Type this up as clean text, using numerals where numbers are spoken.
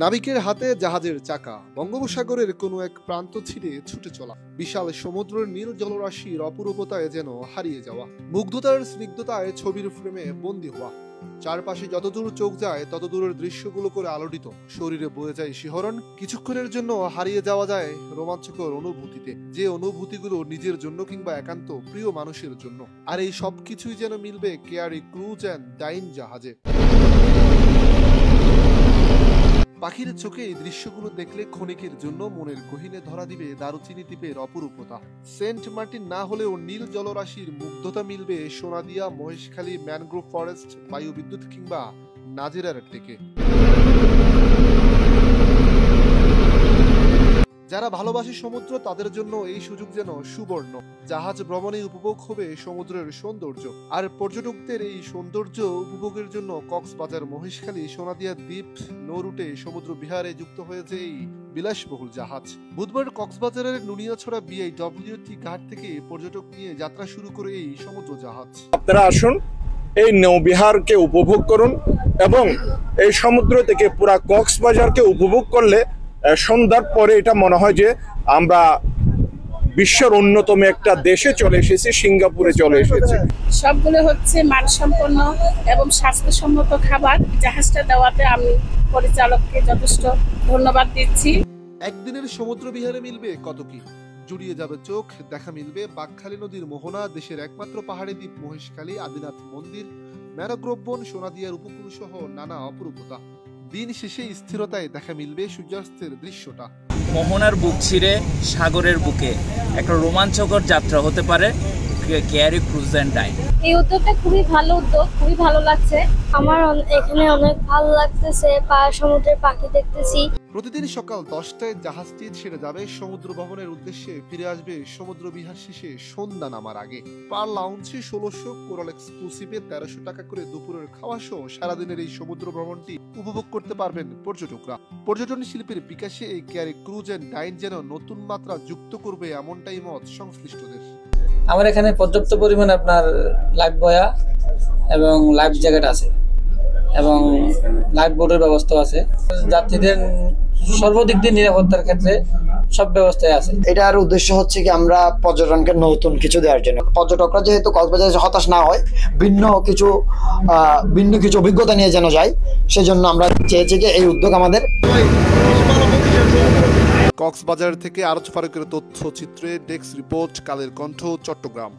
নাবিকের হাতে জাহাজের চাকা, বঙ্গোপসাগরের কোনো এক প্রান্ত ছিঁড়ে ছুটে চলা, বিশাল সমুদ্রের নীল জলরাশির অপরূপতায় যেন হারিয়ে যাওয়া, মুগ্ধতার স্নিগ্ধতায় ছবির ফ্রেমে বন্দী হওয়া। চারপাশে যতদূর চোখ যায় তত দূরের দৃশ্যগুলো করে আলোড়িত, শরীরে বয়ে যায় শিহরণ, কিছুক্ষণের জন্য হারিয়ে যাওয়া যায় রোমাঞ্চকর অনুভূতিতে, যে অনুভূতিগুলো নিজের জন্য কিংবা একান্ত প্রিয় মানুষের জন্য। আর এই সবকিছুই যেন মিলবে কেয়ারি ক্রুজ অ্যান্ড ডাইন জাহাজে। পাখির চোখে এই দৃশ্যগুলো দেখলে ক্ষণিকের জন্য মনের গহীনে ধরা দিবে দারুচিনি দ্বীপের অপরূপতা। সেন্ট মার্টিন না হলেও নীল জলরাশির মুগ্ধতা মিলবে সোনাদিয়া, মহেশখালী, ম্যানগ্রোভ ফরেস্ট, বায়ু বিদ্যুৎ কিংবা নাজিরার থেকে। যারা ভালোবাসে সমুদ্র তাদের জন্য এই সুযোগ যেন সুবর্ণ। জাহাজ ভ্রমণে উপভোগ হবে সমুদ্রের সৌন্দর্য, আর পর্যটকদের এই সৌন্দর্য উপভোগের জন্য কক্সবাজার, মহেশখালী, সোনাদিয়া দ্বীপ নৌ রুটে সমুদ্র বিহারে যুক্ত হয়েছে এই বিলাসবহুল জাহাজ। বুধবার কক্সবাজারের নুনিয়াছড়া BIWT ঘাট থেকে পর্যটক নিয়ে যাত্রা শুরু করে এই সমুদ্র জাহাজ। আপনারা আসুন, এই নৌবিহারকে উপভোগ করুন এবং এই সমুদ্র থেকে পুরা কক্সবাজারকে উপভোগ করলে সন্ধ্যার পরে এটা মনে হয় যে আমরা বিশ্বের অন্যতম একটা দেশে চলে এসেছি, সিঙ্গাপুরে চলে এসেছি। সবগুলো হচ্ছে মানসম্পন্ন এবং স্বাস্থ্যসম্মত খাবার জাহাজটা দেওয়াতে আমি পরিচালককে যথেষ্ট ধন্যবাদ দিচ্ছি। একদিনের সমুদ্র বিহারে মিলবে কত কি, জুড়িয়ে যাবে চোখ, দেখা মিলবে বাঁকখালী নদীর মোহনা, দেশের একমাত্র পাহাড়ি দ্বীপ মহেশখালী, আদিনাথ মন্দির, ম্যানগ্রোভ বন, সোনাদিয়ার উপকূল সহ নানা অপরূপতা। দিন শেষে স্থিরতায় দেখা মিলবে সূর্যাস্তের দৃশ্যটা। মোহনার বুক ছিঁড়ে সাগরের বুকে একটা রোমাঞ্চকর যাত্রা হতে পারে কেয়ারি ক্রুজ অ্যান্ড ডাইন। এই উদ্যোগটা খুবই ভালো উদ্যোগ, খুবই ভালো লাগছে আমার। এখানে অনেক ভালো লাগতেছে, সমুদ্রের পাখি দেখতেছি। প্রতিদিন সকাল 10টায় জাহাজটি ছেড়ে যাবে সমুদ্র ভবনের উদ্দেশ্যে, ফিরে আসবে সমুদ্র বিহার শেষে সন্ধ্যা নামার আগে। পার লাউঞ্জে 1600, কোরাল এক্সক্লুসিভে 1300 টাকা করে দুপুরের খাওয়া সহ সারাদিনের এই সমুদ্র ভ্রমণটি উপভোগ করতে পারবেন পর্যটকরা। পর্যটন শিল্পের বিকাশে এই কেয়ারি ক্রুজ অ্যান্ড ডাইন যেন নতুন মাত্রা যুক্ত করবে, এমনটাই মত সংশ্লিষ্টদের। আমার এখানে পর্যাপ্ত পরিমাণে আপনার লাইফ বয়া এবং লাইফ জ্যাকেট আছে এবং লাইফ বোর্ডের ব্যবস্থা আছে। যাত্রীদের সর্বদিক দিয়ে নিরাপত্তার ক্ষেত্রে সব ব্যবস্থায় আছে। এটার উদ্দেশ্য হচ্ছে কি আমরা পর্যটনকে নতুন কিছু দেওয়ার জন্য, পর্যটকরা যেহেতু কক্সবাজারে হতাশ না হয়, ভিন্ন কিছু অভিজ্ঞতা নিয়ে যেন যায়, সেজন্য আমরা চেয়েছি যে এই উদ্যোগ আমাদের। কক্সবাজার থেকে আরজ ফারুকের তথ্যচিত্রে ডেস্ক রিপোর্ট, কালের কণ্ঠ, চট্টগ্রাম।